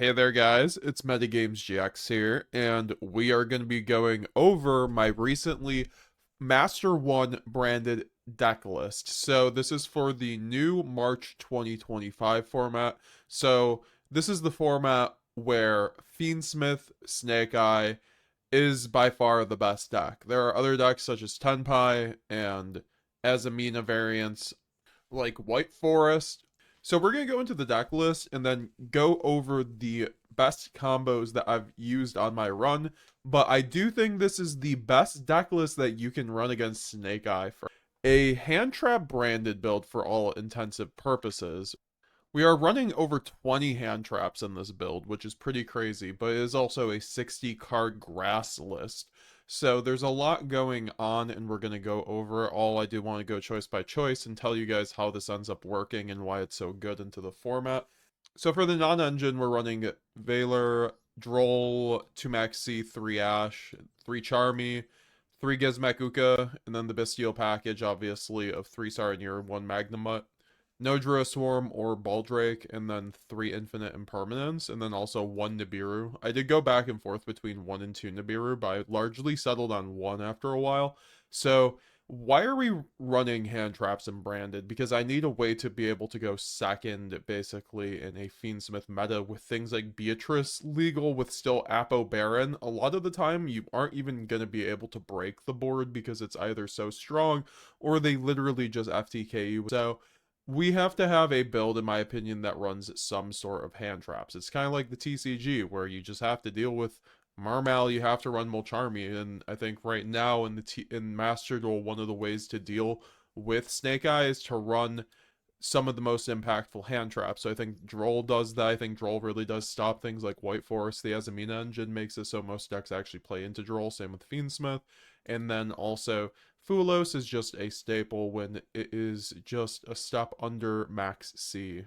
Hey there guys, it's MetagamesGX here, and we are going to be going over my recently Master 1 branded deck list. So this is for the new March 2025 format. So this is the format where Fiendsmith Snake Eye is by far the best deck. There are other decks such as Tenpai and Azamina variants like White Forest. So we're going to go into the deck list and then go over the best combos that I've used on my run. But I do think this is the best deck list that you can run against Snake Eye for a hand trap branded build for all intensive purposes. We are running over 20 hand traps in this build, which is pretty crazy, but it is also a 60 card grass list. So there's a lot going on, and we're going to go over it all. I do want to go choice by choice and tell you guys how this ends up working and why it's so good into the format. So for the non-engine, we're running Valor, Droll, 2 Maxi, 3 Ash, 3 Charmy, 3 Gizmek Uka, and then the Bestial package, obviously, of 3 Saranir, 1 Magnamut, no Druid Swarm or Baldrake, and then 3 Infinite Impermanence, and then also 1 Nibiru. I did go back and forth between 1 and 2 Nibiru, but I largely settled on 1 after a while. So why are we running hand traps and branded? Because I need a way to be able to go second, basically, in a Fiendsmith meta with things like Beatrice legal with still Apo Baron. A lot of the time, you aren't even going to be able to break the board because it's either so strong or they literally just FTK you. So we have to have a build, in my opinion, that runs some sort of hand traps. It's kind of like the TCG, where you just have to deal with Marmal, you have to run Molcharmy, and I think right now in Master Duel, one of the ways to deal with Snake Eye is to run some of the most impactful hand traps. So I think Droll does that. I think Droll really does stop things like White Forest. The Azamina engine makes it so most decks actually play into Droll, same with Fiendsmith. And then also Fuwalos is just a staple when it is just a step under Maxx C.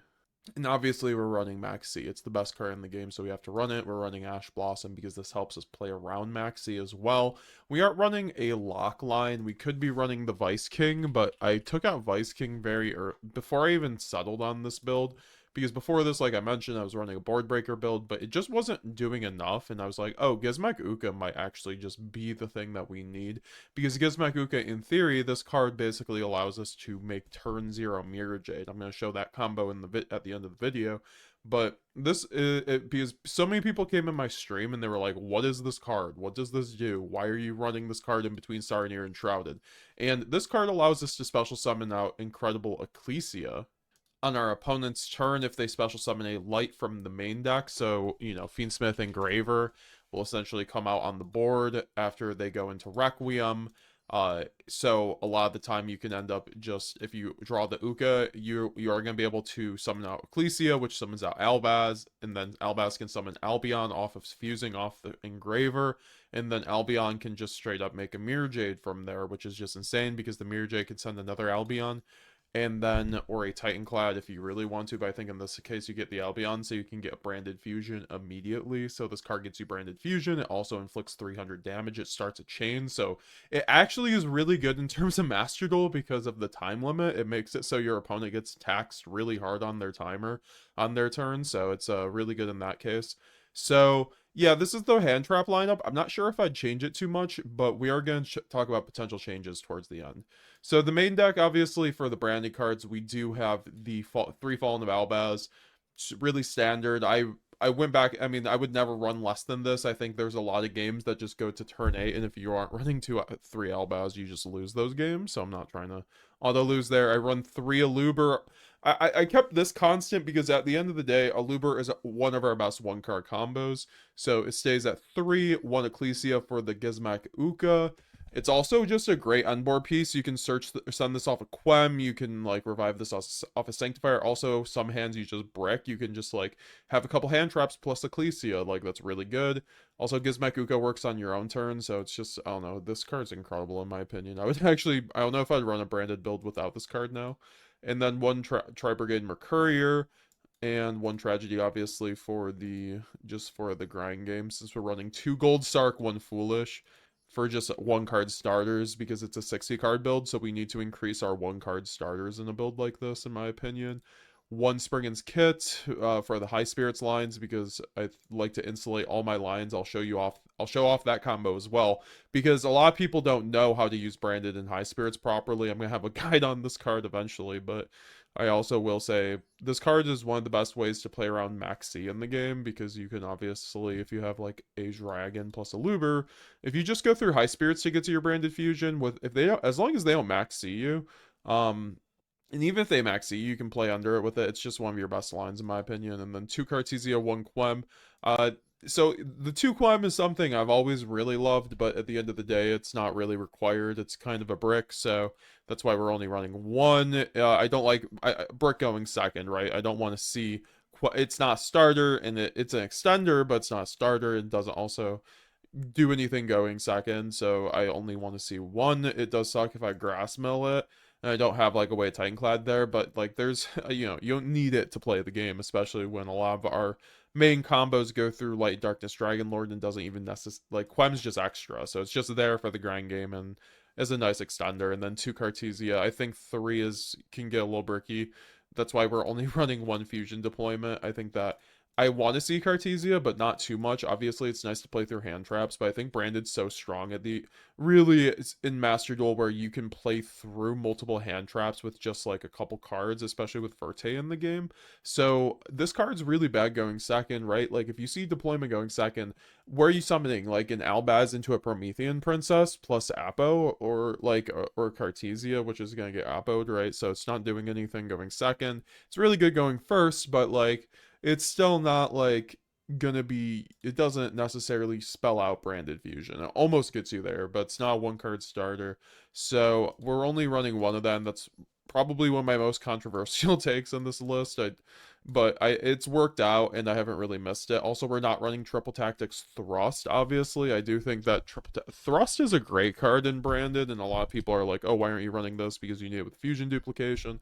And obviously we're running Maxx C. It's the best card in the game, so we have to run it. We're running Ash Blossom because this helps us play around Maxx C as well. We aren't running a lock line. We could be running the Vice King, but I took out Vice King very early, before I even settled on this build. Because before this, like I mentioned, I was running a board breaker build, but it just wasn't doing enough. And I was like, oh, Gizmek Uka might actually just be the thing that we need. Because Gizmek Uka, in theory, this card basically allows us to make turn 0 Mirror Jade. I'm going to show that combo in the at the end of the video. But this is because so many people came in my stream and they were like, what is this card? What does this do? Why are you running this card in between Saranir and Shrouded? And this card allows us to special summon out Incredible Ecclesia on our opponent's turn if they special summon a light from the main deck. So, you know, Fiendsmith and Graver will essentially come out on the board after they go into Requiem. So a lot of the time you can end up just, if you draw the Uka, you are going to be able to summon out Ecclesia, which summons out Albaz, and then Albaz can summon Albion off of fusing off the Engraver, and then Albion can just straight up make a Mirror Jade from there, which is just insane because the Mirror Jade can send another Albion. And then, or a Titanclad if you really want to, but I think in this case you get the Albion, so you can get Branded Fusion immediately. So this card gets you Branded Fusion. It also inflicts 300 damage. It starts a chain, so it actually is really good in terms of Master Duel because of the time limit. It makes it so your opponent gets taxed really hard on their timer on their turn, so it's really good in that case. So yeah, this is the hand trap lineup. I'm not sure if I'd change it too much, but we are going to talk about potential changes towards the end. So the main deck, obviously, for the branded cards, we do have the 3 Fallen of Albaz. It's really standard. I went back, I mean, I would never run less than this. I think there's a lot of games that just go to turn 8, and if you aren't running 3 Albaz, you just lose those games. So I'm not trying to auto-lose there. I run 3 Aluber. I kept this constant because at the end of the day, Aluber is one of our best 1-card combos. So it stays at 3, 1 Ecclesia for the Gizmek Uka. It's also just a great onboard piece. You can send this off a Quem. You can like revive this off a Sanctifier. Also, some hands you just brick. You can just like have a couple hand traps plus Ecclesia. Like that's really good. Also, Gizmek Uka works on your own turn. So it's just, I don't know. This card's incredible in my opinion. I would actually, I don't know if I'd run a branded build without this card now. And then 1 Tri-Brigade Mercurier. And 1 Tragedy, obviously, for the grind game. Since we're running 2 Gold Stark, 1 Foolish for just 1-card starters because it's a 60-card build, so we need to increase our 1-card starters in a build like this, in my opinion. one Spriggan's kit for the high spirits lines because I like to insulate all my lines. I'll show off that combo as well because a lot of people don't know how to use branded and high spirits properly. I'm gonna have a guide on this card eventually, but I also will say this card is one of the best ways to play around Maxx in the game because you can obviously, if you have like a dragon plus a Luber, if you just go through high spirits to get to your branded fusion with if they don't, as long as they don't Maxx you, um, and even if they maxi, you can play under it with it. It's just one of your best lines, in my opinion. And then 2 Cartesia, 1 Quem. Uh, so the 2 Quem is something I've always really loved, but at the end of the day, it's not really required. It's kind of a brick, so that's why we're only running one. I don't like brick going second, right? I don't want to see. It's not starter, and it's an extender, but it's not a starter. It doesn't also do anything going second, so I only want to see one. It does suck if I grass mill it, and I don't have like a way of Titanclad there, but like there's, you don't need it to play the game, especially when a lot of our main combos go through Light Darkness Dragon Lord and doesn't even necessarily, like Quem's just extra, so it's just there for the grind game and is a nice extender. And then 2 Cartesia, I think 3 is can get a little bricky. That's why we're only running one fusion deployment. I think that I want to see Cartesia, but not too much. Obviously, it's nice to play through hand traps, but I think Branded's so strong at the really in Master Duel where you can play through multiple hand traps with just like a couple cards, especially with Verte in the game. So this card's really bad going second, right? Like if you see deployment going second, where are you summoning? Like an Albaz into a Promethean Princess plus Apo, or like or Cartesia, which is gonna get Apo'd, right? So it's not doing anything going second. It's really good going first, but like it's still not like gonna be, it doesn't necessarily spell out branded fusion. It almost gets you there, but it's not a 1 card starter. So we're only running one of them. That's probably one of my most controversial takes on this list. But it's worked out and I haven't really missed it. Also, we're not running triple tactics thrust, obviously. I do think that thrust is a great card in branded, and a lot of people are like, oh, why aren't you running this because you need it with fusion duplication.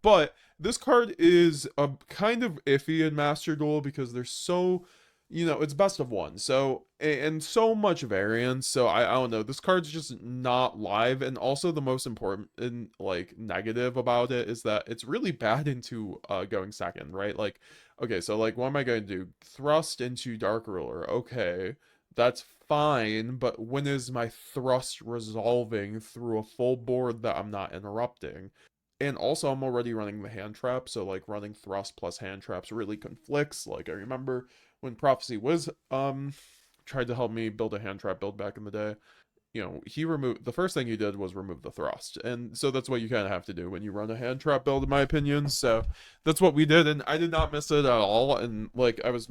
But this card is a kind of iffy in Master Duel because there's so, it's best of one. So, and so much variance. So I don't know. This card's just not live. And also the most important and like negative about it is that it's really bad into going second, right? Like, okay, so like what am I going to do? Thrust into Dark Ruler. Okay. That's fine, but when is my thrust resolving through a full board that I'm not interrupting? And also, I'm already running the hand trap, so like running thrust plus hand traps really conflicts. Like I remember when Prophecy was tried to help me build a hand trap build back in the day. He removed the first thing he did was remove the thrust, and so that's what you kind of have to do when you run a hand trap build, in my opinion. So that's what we did, and I did not miss it at all. And like I was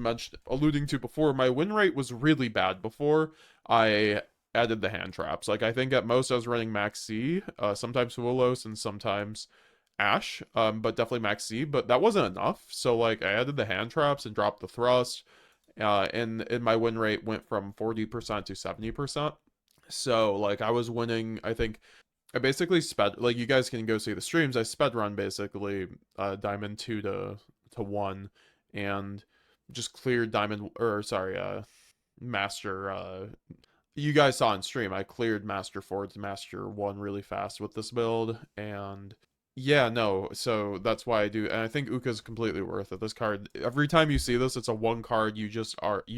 alluding to before, my win rate was really bad before I added the hand traps. Like I think at most I was running Maxx, sometimes Fuwalos and sometimes Ash, but definitely Maxx. But that wasn't enough. So like I added the hand traps and dropped the thrust, and my win rate went from 40% to 70%. So like I was winning. I think I basically sped, like you guys can go see the streams. I sped run basically Diamond 2 to 1, and just cleared Diamond, or sorry, Master. You guys saw on stream, I cleared Master 4 to Master 1 really fast with this build, and yeah, no, so that's why I do, and I think Uka's completely worth it. This card, every time you see this, it's a 1 card, you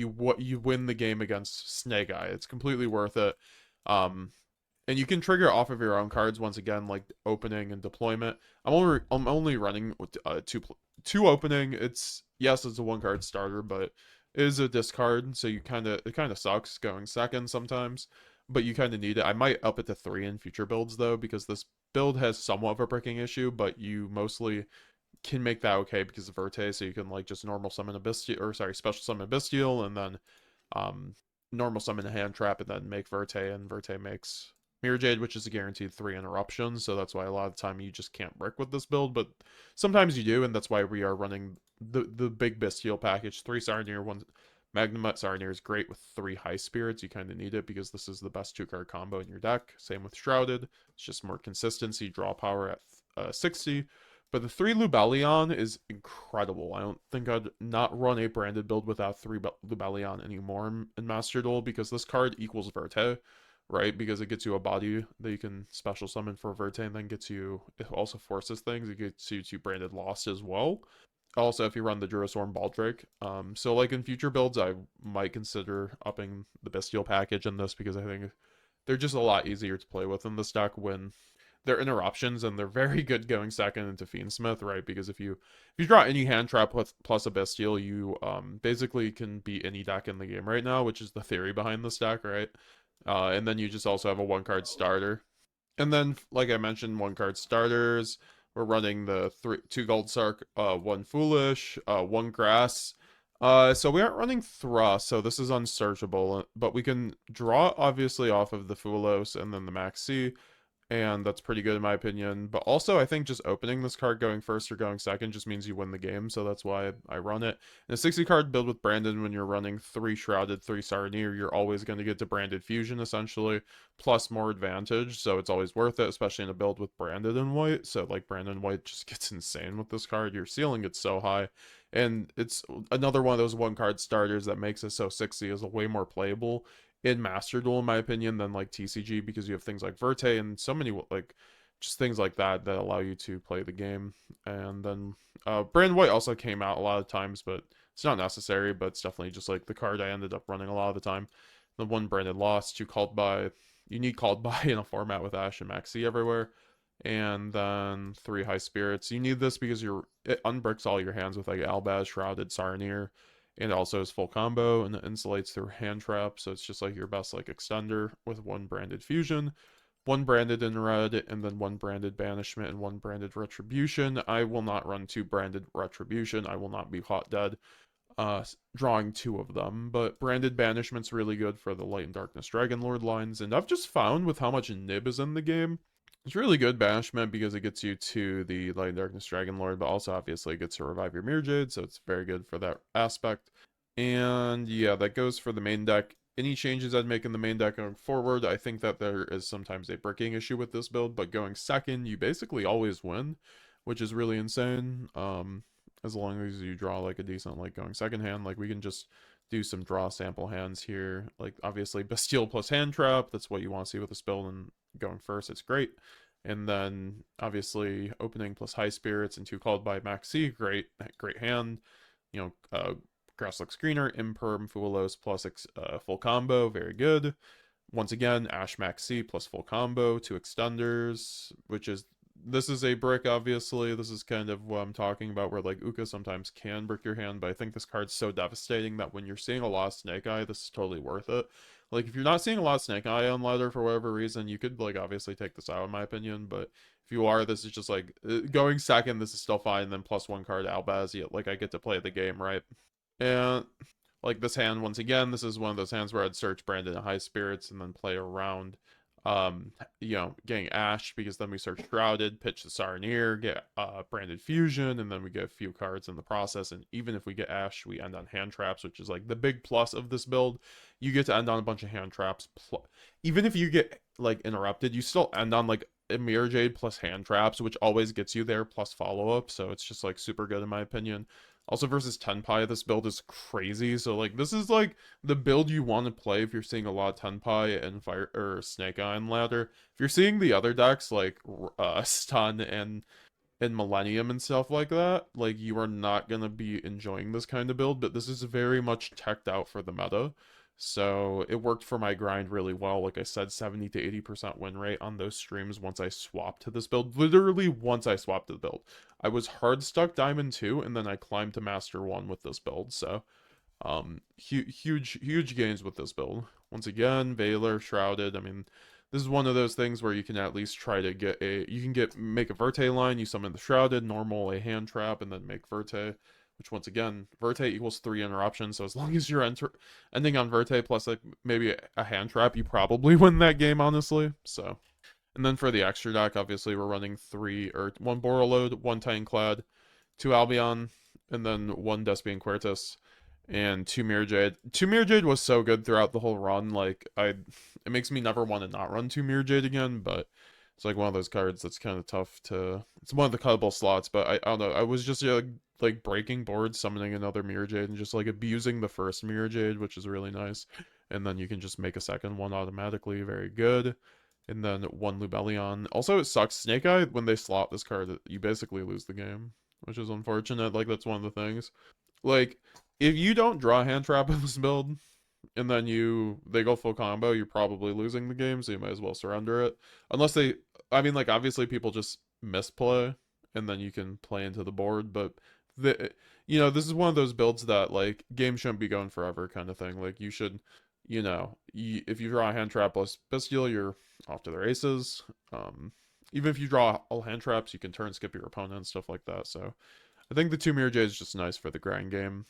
win the game against Snake Eye. It's completely worth it. Um, and you can trigger off of your own cards once again, like opening and deployment. I'm only running with two opening. Yes, it's a 1 card starter, but it is a discard, so it kind of sucks going second sometimes, but you kind of need it. I might up it to 3 in future builds though, because this build has somewhat of a bricking issue, but you mostly can make that okay because of Verte, so you can like just normal summon a Bestial, or sorry, special summon a Bestial, and then normal summon a hand trap, and then make Verte, and Verte makes Mirror Jade, which is a guaranteed 3 interruptions, so that's why a lot of the time you just can't brick with this build, but sometimes you do, and that's why we are running the big Bestial package. 3 Sarnier, 1 Magnamut. Sarnier is great with 3 high spirits. You kind of need it because this is the best 2-card combo in your deck. Same with Shrouded. It's just more consistency, draw power at 60. But the 3 Lubellion is incredible. I don't think I'd not run a branded build without 3 Lubellion anymore in Master Duel, because this card equals Verte. right? Because it gets you a body that you can special summon for Verte, and then gets you, it also forces things. It gets you to Branded Lost as well. Also, if you run the Durastorm Baldrake. So like in future builds, I might consider upping the Bestial package in this because I think they're just a lot easier to play with in this deck when they're interruptions, and they're very good going second into Fiendsmith, right? Because if you draw any hand trap with plus a Bestial, you basically can beat any deck in the game right now, which is the theory behind this deck, right? And then you just also have a 1-card starter. And then, like I mentioned, 1-card starters. We're running the 2 Gold Sark, 1 Foolish, 1 Grass. So we aren't running Thrust, so this is unsearchable, but we can draw obviously off of the Fuwalos and then the Maxx, and that's pretty good in my opinion. But also, I think just opening this card going first or going second just means you win the game, so that's why I run it. In a 60-card build with Brandon, when you're running 3 Shrouded, 3 Sarnier, you're always going to get to Branded Fusion, essentially, plus more advantage, so it's always worth it, especially in a build with Branded and White. So, like, Brandon White just gets insane with this card. Your ceiling gets so high, and it's another one of those 1-card starters that makes it so 60 is a way more playable in Master Duel, in my opinion, than like TCG, because you have things like Verte and so many like just things like that that allow you to play the game. And then Brand White also came out a lot of times, but it's not necessary, but it's definitely just like the card I ended up running a lot of the time. The 1 Branded Lost, 2 Called By. You need Called By in a format with Ash and Maxx everywhere. And then 3 High Spirits. You need this because it unbricks all your hands with like Albaz, Shrouded, Sarnier, and also is full combo and it insulates through hand trap, so it's just like your best like extender with 1 Branded Fusion, 1 Branded in red, and then 1 Branded Banishment and 1 Branded Retribution. I will not run 2 Branded Retribution. I will not be hot dead drawing 2 of them, but Branded Banishment's really good for the Light and Darkness Dragon Lord lines, and I've just found with how much nib is in the game, it's really good banishment because it gets you to the Light and Darkness Dragon Lord, but also obviously it gets to revive your Mirror Jade, so it's very good for that aspect. And yeah, that goes for the main deck. Any changes I'd make in the main deck going forward, I think that there is sometimes a bricking issue with this build, but going second, you basically always win, which is really insane. As long as you draw like a decent like going second hand, like we can just do some draw sample hands here. Like obviously Bastille plus hand trap, that's what you want to see with this build, and going first, it's great. And then obviously opening plus High Spirits and 2 Called By Maxx, great hand. You know, Grasslook Screener, Imperm, Fuwalos plus full combo, very good. Once again, Ash Maxx plus full combo, 2 extenders, which is, this is a brick, obviously. This is kind of what I'm talking about, where like Uka sometimes can brick your hand, but I think this card's so devastating that when you're seeing a lot of Snake Eye, this is totally worth it. Like, if you're not seeing a lot of Snake Eye on ladder for whatever reason, you could, like, obviously take this out, in my opinion, but if you are, this is just, like, going second, this is still fine, then plus 1 card Albaz, like, I get to play the game, right? And, like, this hand, once again, this is one of those hands where I'd search Brandon and High Spirits and then play around, you know, getting Ash, because then we search Shrouded, pitch the Sarnier, get Branded Fusion, and then we get a few cards in the process, and even if we get Ash, we end on hand traps, which is, like, the big plus of this build. You get to end on a bunch of hand traps. Even if you get, like, interrupted, you still end on, like, a Mirror Jade plus hand traps, which always gets you there, plus follow-up, so it's just, like, super good in my opinion. Also, versus Tenpai, this build is crazy. So, like, this is, like, the build you want to play if you're seeing a lot of Tenpai and Fire or Snake Eye and Ladder. If you're seeing the other decks, like, Stun and Millennium and stuff like that, like, you are not going to be enjoying this kind of build. But this is very much teched out for the meta. So, it worked for my grind really well. Like I said, 70 to 80% win rate on those streams once I swapped to this build. Literally, once I swapped to the build. I was hard stuck Diamond 2, and then I climbed to Master 1 with this build. So, huge gains with this build. Once again, Veiler, Shrouded. I mean, this is one of those things where you can at least try to get make a Verte line, you summon the Shrouded, normal, a hand trap, and then make Verte. Which, once again, Verte equals 3 interruptions, so as long as you're ending on Verte plus, like, maybe a hand trap, you probably win that game, honestly. So, and then for the extra deck, obviously, we're running 1 Borreload, 1 Titanic, 2 Albion, and then 1 Despia and Quertus, and 2 Mirror Jade. 2 Mirror Jade was so good throughout the whole run, like, it makes me never want to not run 2 Mirror Jade again, but it's like one of those cards that's kind of tough to, it's one of the cuttable slots, but I don't know, I was just, like breaking boards, summoning another Mirror Jade, and just like abusing the first Mirror Jade, which is really nice. and then you can just make a second one automatically. Very good. And then one Lubellion. Also, it sucks. Snake Eye, when they slot this card, you basically lose the game, which is unfortunate. Like, that's one of the things. Like, if you don't draw a hand trap in this build, and then they go full combo, you're probably losing the game, so you might as well surrender it. Unless I mean, like, obviously people just misplay, and then you can play into the board, but this is one of those builds that, like, game shouldn't be going forever kind of thing. Like, you should, if you draw a hand trap plus Bestial, you're off to the races. Even if you draw all hand traps, you can turn skip your opponent and stuff like that. So I think the 2 Mirror Jade is just nice for the grind game.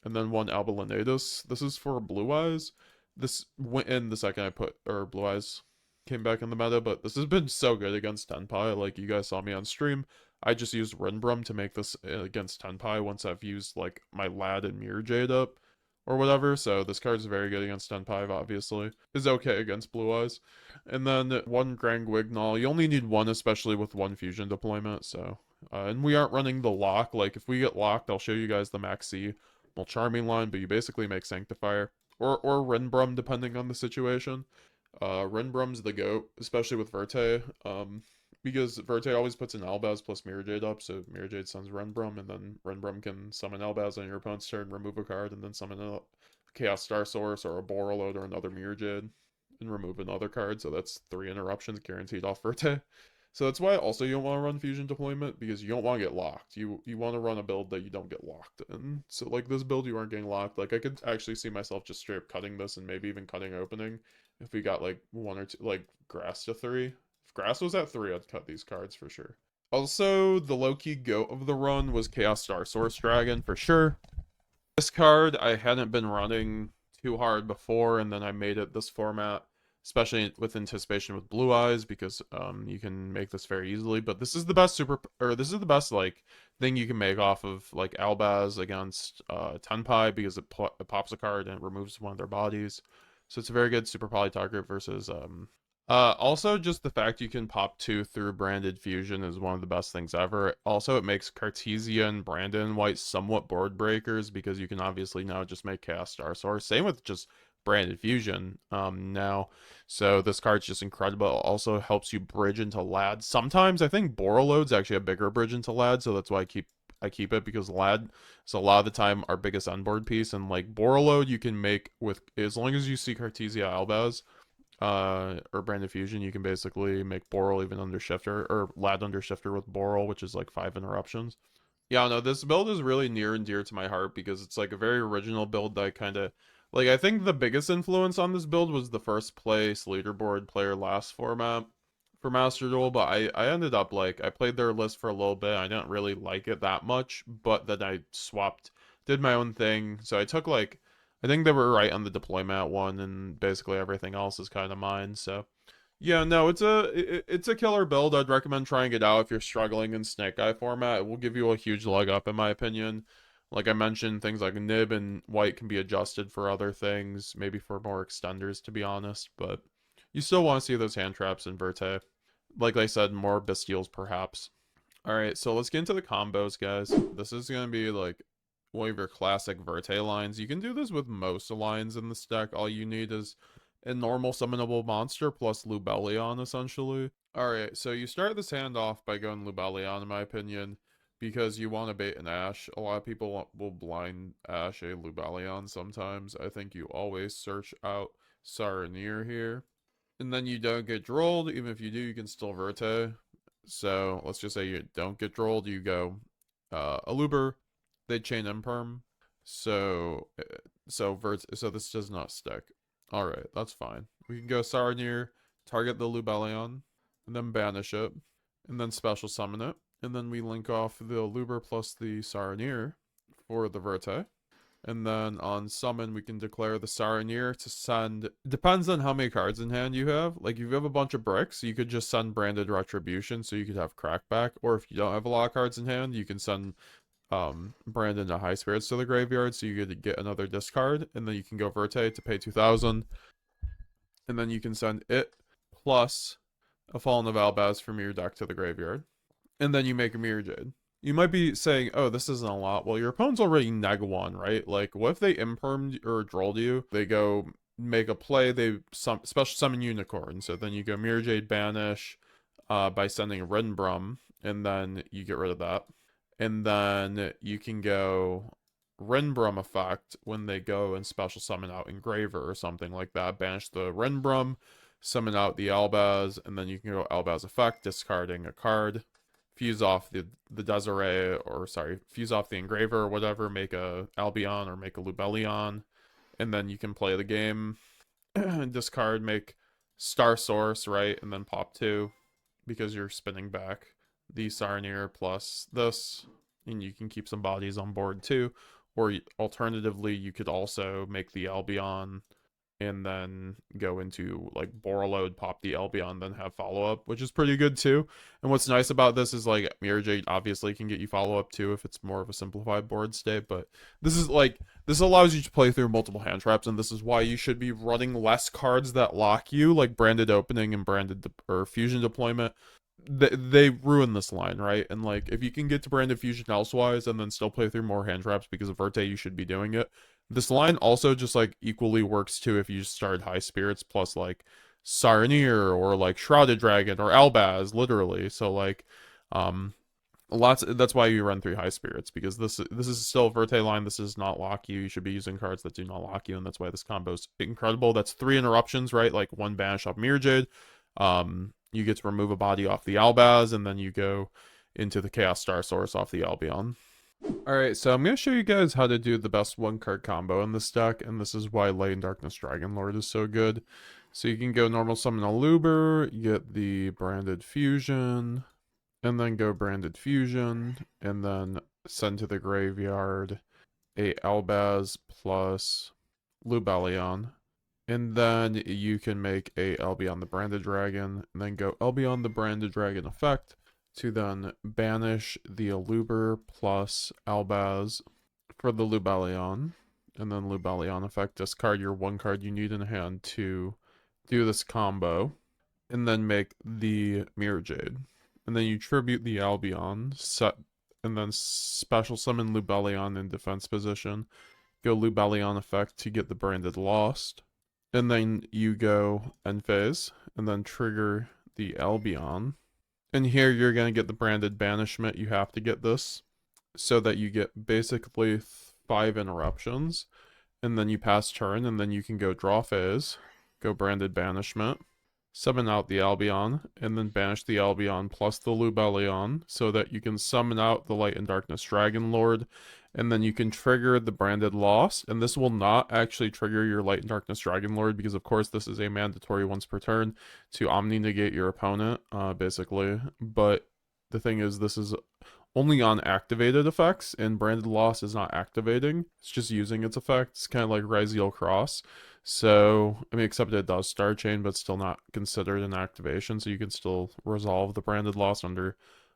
And then 1 Albalinatus. This is for Blue Eyes. This went in the second Blue Eyes came back in the meta, but this has been so good against Tenpai. Like, you guys saw me on stream. I just used Rinbrum to make this against Tenpai once I've used, like, my Lad and Mirror Jade up or whatever. So this card is very good against Tenpai, obviously. Is okay against Blue Eyes. And then 1 Grand Guignol. You only need 1, especially with 1 fusion deployment, so... and we aren't running the lock. Like, if we get locked, I'll show you guys the Maxx Charming line, but you basically make Sanctifier. Or Rinbrum, depending on the situation. Rinbrum's the GOAT, especially with Verte. Because Verte always puts an Albaz plus Mirror Jade up, so Mirror Jade summons Rinbrum, and then Rinbrum can summon Albaz on your opponent's turn, remove a card, and then summon a Chaos Star Source or a Borreload or another Mirror Jade, and remove another card, so that's 3 interruptions guaranteed off Verte. So that's why also you don't want to run fusion deployment, because you don't want to get locked. You want to run a build that you don't get locked in. So like this build, you aren't getting locked. Like I could actually see myself just straight up cutting this and maybe even cutting opening if we got like 1 or 2, like grass to 3. If grass was at 3, I'd cut these cards for sure. Also, the low-key GOAT of the run was Chaos Star Source Dragon for sure. This card I hadn't been running too hard before, and then I made it this format, especially with anticipation with Blue Eyes, because you can make this very easily. But this is the best this is the best like thing you can make off of like Albaz against Tenpai, because it pops a card and it removes one of their bodies. So it's a very good super poly target versus also just the fact you can pop 2 through branded fusion is one of the best things ever. Also, it makes Cartesian, Brandon White somewhat board breakers, because you can obviously now just make Chaos Star Source. Same with just branded fusion now. So this card's just incredible. It also helps you bridge into Lad. Sometimes I think Borreload's actually a bigger bridge into Lad, so that's why I keep it, because Lad is a lot of the time our biggest onboard piece, and like Borreload you can make with, as long as you see Cartesia Albaz or branded fusion, you can basically make Borrel even under shifter, or Lad under shifter with Borrel, which is like 5 interruptions. Yeah, no, this build is really near and dear to my heart, because it's like a very original build that I kind of like. I think the biggest influence on this build was the first place leaderboard player last format for Master Duel, but I ended up like, I played their list for a little bit. I didn't really like it that much, but then I did my own thing. So I took like, I think they were right on the deployment one, and basically everything else is kind of mine. So yeah, no, it's a killer build. I'd recommend trying it out if you're struggling in Snake Eye format. It will give you a huge leg up, in my opinion. Like I mentioned, things like Nib and White can be adjusted for other things, maybe for more extenders, to be honest, but you still want to see those hand traps in Verte. Like I said, more Bestials perhaps. Alright, so let's get into the combos, guys. This is going to be like one of your classic Verte lines. You can do this with most lines in this deck. All you need is a normal summonable monster plus Lubellion, essentially. Alright, so you start this hand off by going Lubellion, in my opinion, because you want to bait an Ash. A lot of people will blind Ash a Lubellion sometimes. I think you always search out Saronir here. And then you don't get drolled. Even if you do, you can still Verte. So let's just say you don't get drolled. You go Aluber. They chain Imperm. So this does not stick. Alright, that's fine. We can go Saronir, target the Lubellion, and then banish it, and then special summon it. And then we link off the Aluber plus the Saronir for the Verte. And then on summon, we can declare the Saronir to send... Depends on how many cards in hand you have. Like, if you have a bunch of bricks, you could just send Branded Retribution, so you could have Crackback. Or if you don't have a lot of cards in hand, you can send Brandon to High Spirits to the graveyard, so you could get another discard. And then you can go Verte to pay 2,000. And then you can send it plus a Fallen of Albaz from your deck to the graveyard. And then you make a Mirror Jade. You might be saying, oh, this isn't a lot. Well, your opponent's already neg 1, right? Like, what if they impermed or drolled you? They go make a play, they special summon Unicorn. So then you go Mirror Jade Banish by sending a Rinbrum, and then you get rid of that. And then you can go Rinbrum effect when they go and special summon out Engraver or something like that. Banish the Rinbrum, summon out the Albaz, and then you can go Albaz effect, discarding a card, fuse off the Desiree, or sorry, fuse off the Engraver or whatever, make a Albion or make a Lubellion, and then you can play the game, discard, make Star Source, right, and then pop 2 because you're spinning back the Sarnier plus this, and you can keep some bodies on board too. Or alternatively, you could also make the Albion and then go into like Borreload, pop the Albion, then have follow-up, which is pretty good too. And what's nice about this is like Mirror Jade obviously can get you follow-up too if it's more of a simplified board state, but this allows you to play through multiple hand traps, and this is why you should be running less cards that lock you, like Branded Opening and Branded or Fusion Deployment. They ruin this line, right? And like if you can get to Branded Fusion elsewise and then still play through more hand traps because of Verte, you should be doing it. This line also just like equally works too if you start High Spirits plus like Sarnier or like Shrouded Dragon or Albaz, literally. So like that's why you run 3 High Spirits, because this is still a Verte line. This does not lock you. You should be using cards that do not lock you, and that's why this combo is incredible. That's 3 interruptions, right? Like 1 banish off Mirror Jade. You get to remove a body off the Albaz, and then you go into the Chaos Star Source off the Albion. Alright, so I'm going to show you guys how to do the best 1-card combo in this deck, and this is why Light and Darkness Dragon Lord is so good. So you can go normal summon a Luber, get the Branded Fusion, and then go Branded Fusion, and then send to the graveyard a Albaz plus Lubellion. And then you can make a Albion the Branded Dragon, and then go Albion the Branded Dragon effect to then banish the Aluber plus Albaz for the Lubellion. And then Lubellion effect, discard your 1 card you need in hand to do this combo. And then make the Mirror Jade. And then you tribute the Albion, and then special summon Lubellion in defense position. Go Lubellion effect to get the Branded Lost. And then you go end phase, and then trigger the Albion. And here you're going to get the Branded Banishment. You have to get this so that you get basically 5 interruptions. And then you pass turn, and then you can go draw phase, go Branded Banishment, summon out the Albion, and then banish the Albion plus the Lubellion so that you can summon out the Light and Darkness Dragon Lord, and then you can trigger the Branded Lost, and this will not actually trigger your Light and Darkness Dragon Lord because of course this is a mandatory once per turn to Omni negate your opponent, basically, but the thing is this is only on activated effects, and Branded Lost is not activating, it's just using its effects, kind of like Ryziel Cross. So, I mean, except it does Star Chain, but still not considered an activation, so you can still resolve the Branded Loss under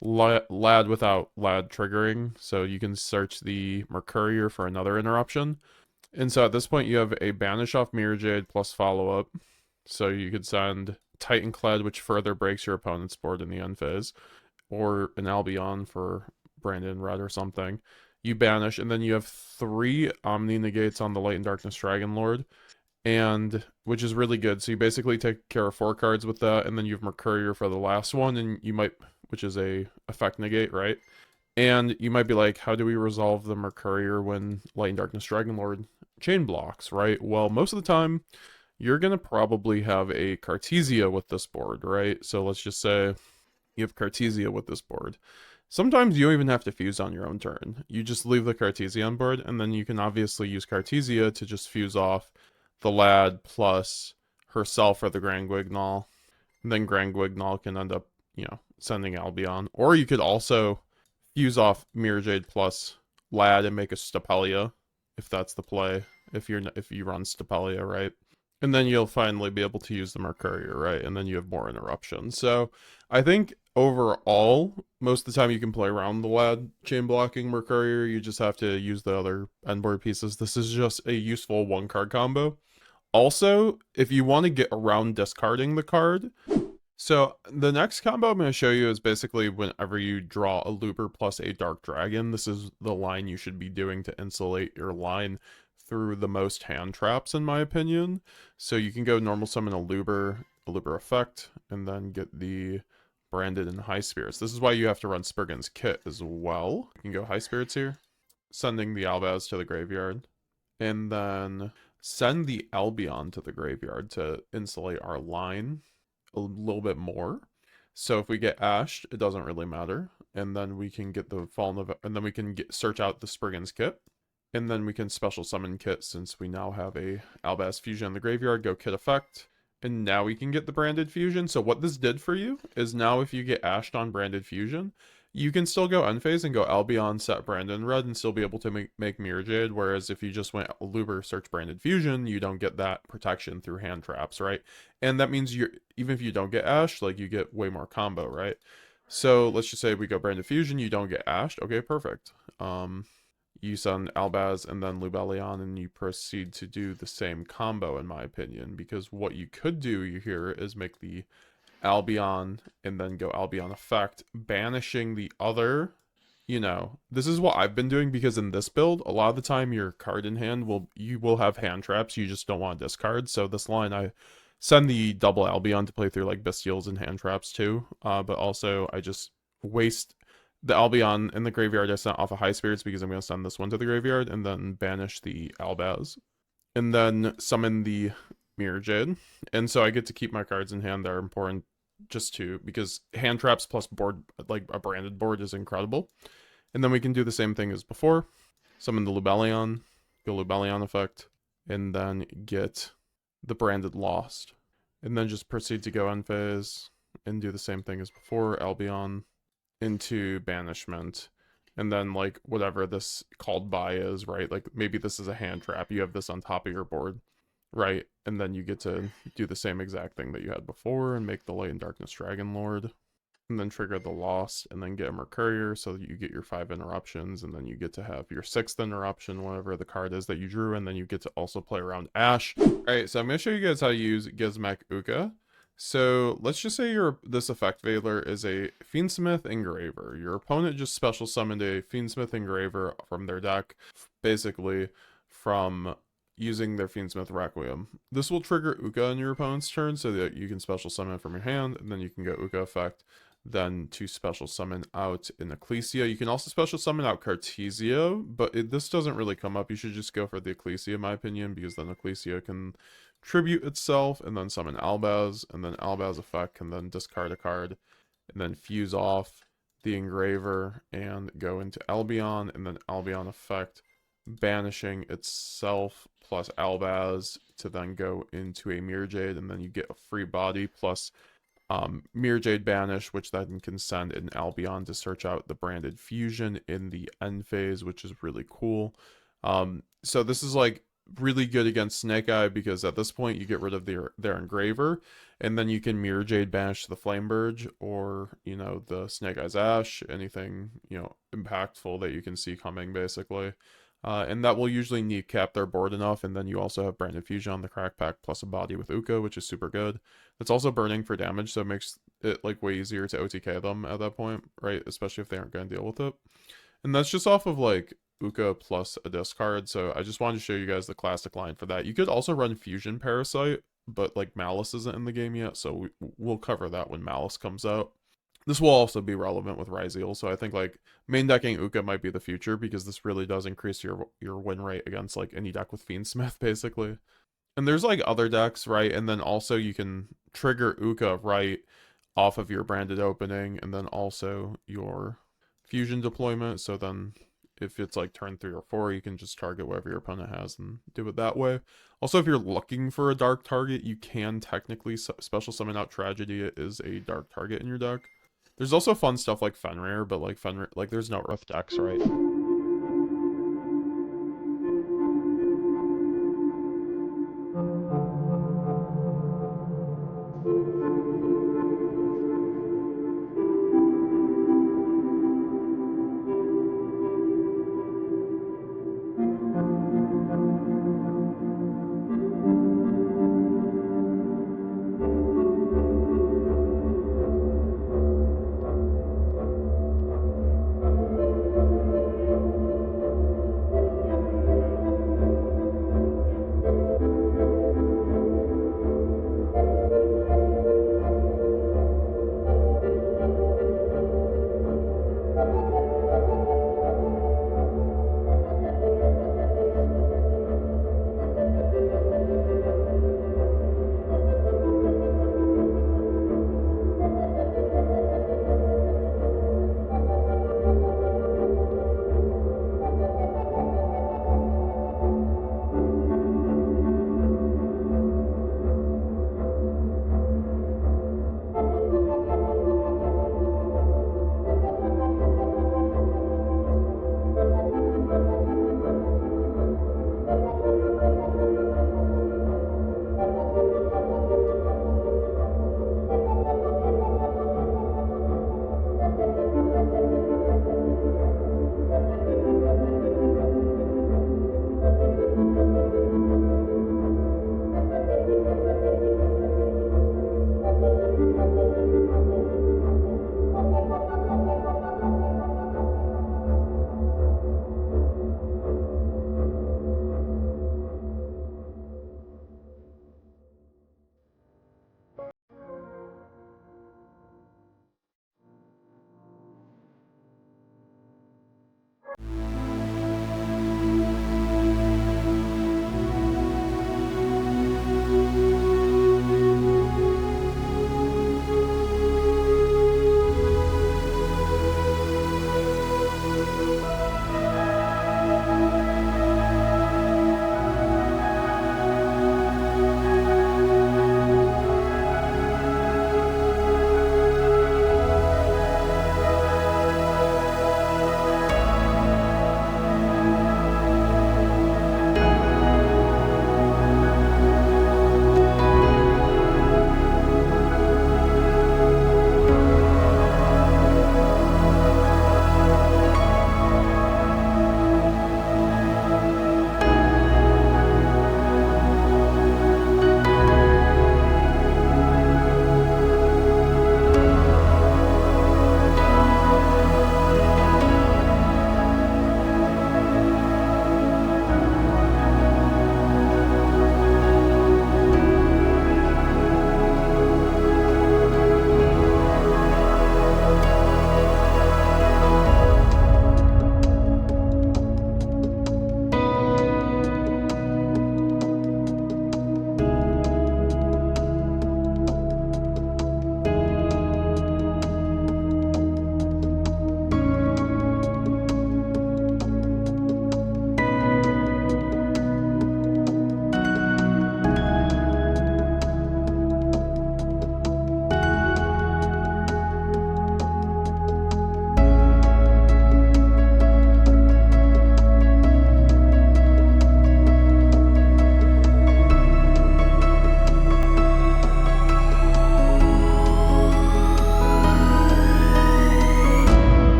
Lad without Lad triggering, so you can search the Mercurier for another interruption. And so at this point, you have a banish off Mirror Jade plus follow-up, so you could send Titanclad, which further breaks your opponent's board in the end phase, or an Albion for Brandon Red or something. You banish, and then you have 3 Omni negates on the Light and Darkness Dragon Lord, and which is really good. So you basically take care of 4 cards with that, and then you have Mercurier for the last one, and you might, which is a effect negate, right? And you might be like, how do we resolve the Mercurier when Light and Darkness Dragon Lord chain blocks, right? Well, most of the time, you're gonna probably have a Cartesia with this board, right? So let's just say you have Cartesia with this board. Sometimes you don't even have to fuse on your own turn. You just leave the Cartesia on board, and then you can obviously use Cartesia to just fuse off the Lad plus herself or the Grand Guignol. And then Grand Guignol can end up, you know, sending Albion. Or you could also fuse off Mirror Jade plus Lad and make a Stapelia, if that's the play, if you run Stapelia, right? And then you'll finally be able to use the Mercurier, right? And then you have more interruptions. So I think overall, most of the time you can play around the Lad chain blocking Mercurier. You just have to use the other endboard pieces. This is just a useful 1-card combo. Also, if you want to get around discarding the card, so the next combo I'm going to show you is basically whenever you draw a Luber plus a Dark Dragon, this is the line you should be doing to insulate your line through the most hand traps, in my opinion. So you can go normal summon a Luber effect, and then get the branded and high spirits. This is why you have to run Spriggan's kit as well. You can go high spirits here, sending the Albaz to the graveyard, and then send the Albion to the graveyard to insulate our line a little bit more. So if we get ashed, it doesn't really matter. And then we can get the Fallen of, and then we can search out the Spriggan's kit. And then we can special summon kit since we now have a Albaz fusion in the graveyard, go kit effect. And now we can get the branded fusion. So what this did for you is now if you get ashed on branded fusion, you can still go end phase and go Albion, set Brandon red, and still be able to make Mirror Jade. Whereas if you just went Luber, search branded fusion, you don't get that protection through hand traps, right? And that means you're, even if you don't get ashed, like you get way more combo, right? So let's just say we go branded fusion, you don't get ashed. Okay, perfect. You send Albaz and then Lubellion, and you proceed to do the same combo, in my opinion, because what you could do here is make the Albion and then go Albion effect, banishing the other, you know, this is what I've been doing because in this build, a lot of the time your card in hand you will have hand traps you just don't want to discard. So this line I send the double Albion to play through like Bestials and hand traps too, but also I just waste the Albion in the graveyard I sent off of high spirits because I'm going to send this one to the graveyard and then banish the Albaz and then summon the Mirror Jade. And so I get to keep my cards in hand that are important just to, because hand traps plus board, like a branded board, is incredible. And then we can do the same thing as before. Summon the Lubellion, go Lubellion effect, and then get the branded Lost. And then just proceed to go end phase and do the same thing as before, Albion into banishment. And then like whatever this called by is, right? Like maybe this is a hand trap. You have this on top of your board, right? And then you get to do the same exact thing that you had before and make the Light and Darkness Dragon Lord. And then trigger the Lost and then get a Mercurier so that you get your 5 interruptions. And then you get to have your 6th interruption, whatever the card is that you drew. And then you get to also play around Ash. Alright, so I'm going to show you guys how to use Gizmek Uka. So let's just say this effect Veiler is a Fiendsmith Engraver. Your opponent just special summoned a Fiendsmith Engraver from their deck, basically from using their Fiendsmith Requiem. This will trigger Uka on your opponent's turn so that you can special summon it from your hand, and then you can go Uka effect, then to special summon out an Ecclesia. You can also special summon out Cartesia, but this doesn't really come up. You should just go for the Ecclesia, in my opinion, because then Ecclesia can tribute itself, and then summon Albaz, and then Albaz effect can then discard a card, and then fuse off the Engraver, and go into Albion, and then Albion effect, banishing itself plus Albaz to then go into a Mirror Jade, and then you get a free body plus Mirror Jade banish, which then can send an Albion to search out the branded fusion in the end phase, which is really cool. So this is like really good against Snake Eye because at this point you get rid of their Engraver, and then you can Mirror Jade banish the Flameburge or, you know, the Snake Eye's Ash, anything, you know, impactful that you can see coming, basically. And that will usually kneecap their board enough, and then you also have Branded Fusion on the Crack Pack plus a body with Uka, which is super good. It's also burning for damage, so it makes it like way easier to OTK them at that point, right? Especially if they aren't going to deal with it. And that's just off of like Uka plus a discard, so I just wanted to show you guys the classic line for that. You could also run Fusion Parasite, but like Malice isn't in the game yet, so we'll cover that when Malice comes out. This will also be relevant with Ryzeal, so I think like main decking Uka might be the future because this really does increase your win rate against like any deck with Fiendsmith, basically. And there's like other decks, right? And then also you can trigger Uka right off of your branded opening, and then also your fusion deployment. So then if it's like turn 3 or 4, you can just target whatever your opponent has and do it that way. Also, if you're looking for a dark target, you can technically special summon out Tragedy. It is a dark target in your deck. There's also fun stuff like Fenrir, but like Fenrir, like there's no Earth decks, right?